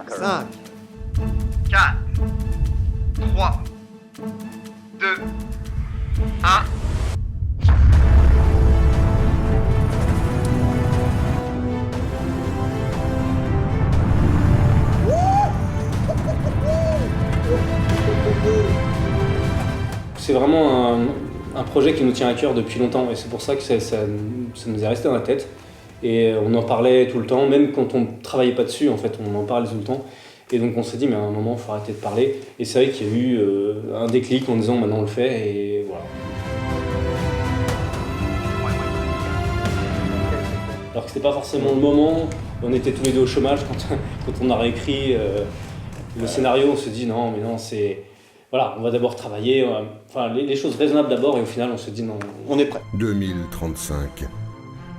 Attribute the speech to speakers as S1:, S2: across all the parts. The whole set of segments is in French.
S1: 5,
S2: 4, 3, 2, 1.
S3: C'est vraiment un projet qui nous tient à cœur depuis longtemps et c'est pour ça que ça nous est resté dans la tête. Et on en parlait tout le temps, même quand on ne travaillait pas dessus, en fait, on en parlait tout le temps. Et donc on s'est dit, mais à un moment, il faut arrêter de parler. Et c'est vrai qu'il y a eu un déclic en disant, maintenant on le fait, et voilà. Alors que c'était pas forcément le moment, on était tous les deux au chômage quand on a réécrit le scénario, on se dit, non, mais non, c'est... Voilà, on va d'abord travailler, enfin les choses raisonnables d'abord, et au final on se dit, non, on est prêt.
S4: 2035.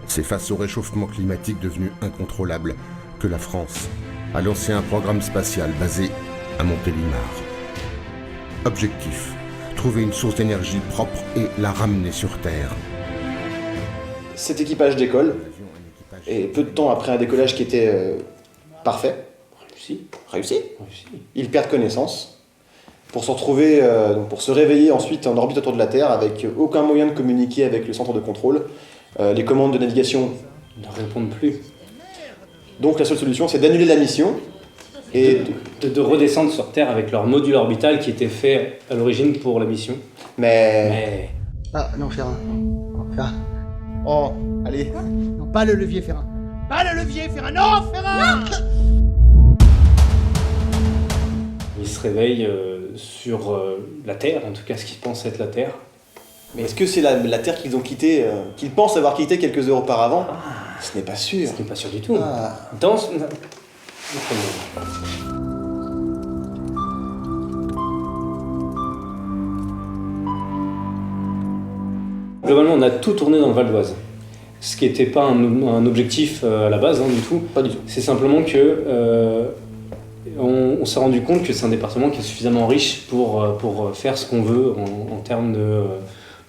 S4: C'est face au réchauffement climatique devenu incontrôlable que la France a lancé un programme spatial basé à Montélimar. Objectif, trouver une source d'énergie propre et la ramener sur Terre.
S1: Cet équipage décolle, et peu de temps après un décollage qui était parfait, réussi, ils perdent connaissance, pour se retrouver, pour se réveiller ensuite en orbite autour de la Terre avec aucun moyen de communiquer avec le centre de contrôle. Les commandes de navigation
S3: ne répondent plus.
S1: Donc la seule solution, c'est d'annuler la mission et
S3: de redescendre sur Terre avec leur module orbital qui était fait à l'origine pour la mission.
S1: Mais...
S5: Ah non, Ferrin. Ferrin.
S1: Oh, allez.
S5: Non, pas le levier, Ferrin. Pas le levier, Ferrin. Non, Ferrin.
S3: Ils se réveillent sur la Terre, en tout cas ce qu'ils pensent être la Terre.
S1: Mais est-ce que c'est la Terre qu'ils ont quittée, qu'ils pensent avoir quittée quelques heures auparavant? Ce n'est pas sûr.
S3: Ce n'est pas sûr du tout.
S1: Ah.
S3: Dans... Globalement, on a tout tourné dans le Val d'Oise. Ce qui n'était pas un objectif à la base, du tout.
S1: Pas du tout.
S3: C'est simplement que on s'est rendu compte que c'est un département qui est suffisamment riche pour faire ce qu'on veut en termes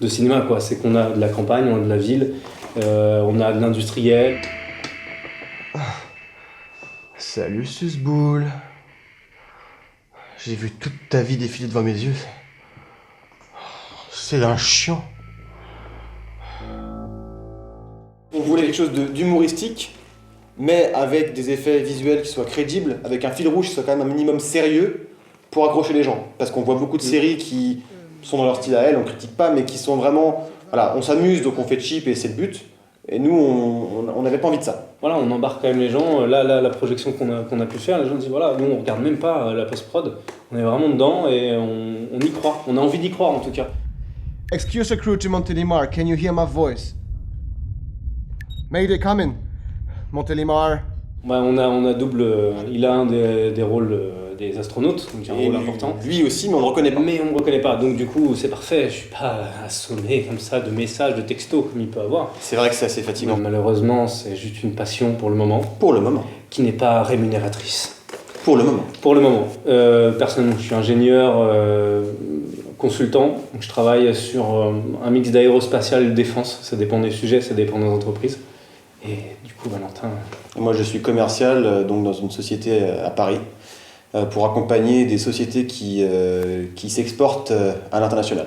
S3: de cinéma, quoi. C'est qu'on a de la campagne, on a de la ville, on a de l'industriel.
S1: Salut Susboule. J'ai vu toute ta vie défiler devant mes yeux. C'est un chiant. On voulait quelque chose d'humoristique, mais avec des effets visuels qui soient crédibles, avec un fil rouge qui soit quand même un minimum sérieux pour accrocher les gens. Parce qu'on voit beaucoup de séries qui sont dans leur style à elles, on critique pas, mais qui sont vraiment... Voilà, on s'amuse, donc on fait cheap et c'est le but. Et nous, on n'avait pas envie de ça.
S3: Voilà, on embarque quand même les gens. Là, la projection qu'on a pu faire, les gens disent, voilà, nous on regarde même pas la post-prod, on est vraiment dedans et on y croit. On a envie d'y croire en tout cas.
S6: Excuse the crew to Montélimar, can you hear my voice? Mayday coming. Montélimar.
S3: Ouais, on a double... il a un des rôles des astronautes, donc il y a un rôle important.
S1: Lui aussi, mais on le reconnaît pas.
S3: Mais on me reconnaît pas, donc du coup c'est parfait, je suis pas assommé comme ça de messages, de textos comme il peut avoir.
S1: C'est vrai que c'est assez fatigant.
S3: Mais malheureusement, c'est juste une passion pour le moment.
S1: Pour le moment.
S3: Qui n'est pas rémunératrice.
S1: Pour le moment.
S3: Pour le moment. Personnellement, je suis ingénieur consultant, donc je travaille sur un mix d'aérospatial et de défense. Ça dépend des sujets, ça dépend des entreprises. Et du coup, Valentin...
S1: Moi, je suis commercial donc dans une société à Paris pour accompagner des sociétés qui s'exportent à l'international.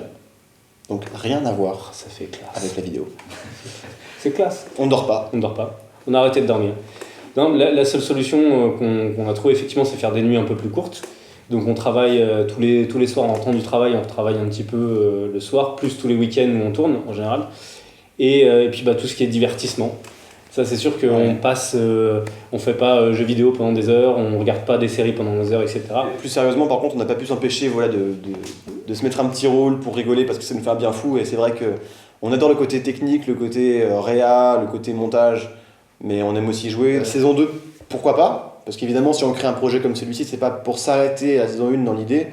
S1: Donc rien à voir
S3: ça fait classe.
S1: Avec la vidéo.
S3: C'est classe.
S1: On ne dort pas.
S3: On ne dort pas. On a arrêté de dormir. Non, la seule solution qu'on a trouvée, effectivement, c'est faire des nuits un peu plus courtes. Donc on travaille tous les soirs en temps du travail, on travaille un petit peu le soir, plus tous les week-ends où on tourne en général. Et puis tout ce qui est divertissement. Ça, c'est sûr qu'on passe, on fait pas jeux vidéo pendant des heures, on regarde pas des séries pendant des heures, etc.
S1: Plus sérieusement, par contre, on n'a pas pu s'empêcher de se mettre un petit rôle pour rigoler parce que ça nous fait un bien fou. Et c'est vrai qu'on adore le côté technique, le côté réa, le côté montage, mais on aime aussi jouer. Saison 2, pourquoi pas? Parce qu'évidemment, si on crée un projet comme celui-ci, c'est pas pour s'arrêter à la saison 1 dans l'idée.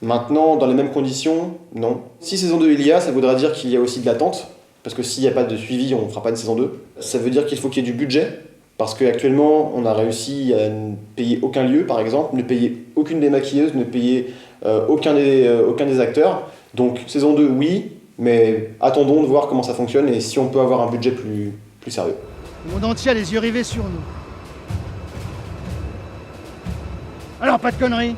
S1: Maintenant, dans les mêmes conditions, non. Si saison 2 il y a, ça voudra dire qu'il y a aussi de l'attente. Parce que s'il n'y a pas de suivi, on ne fera pas une saison 2. Ça veut dire qu'il faut qu'il y ait du budget, parce qu'actuellement, on a réussi à ne payer aucun lieu, par exemple, ne payer aucune des maquilleuses, ne payer aucun des acteurs. Donc, saison 2, oui, mais attendons de voir comment ça fonctionne et si on peut avoir un budget plus sérieux.
S5: Le monde entier a les yeux rivés sur nous. Alors pas de conneries.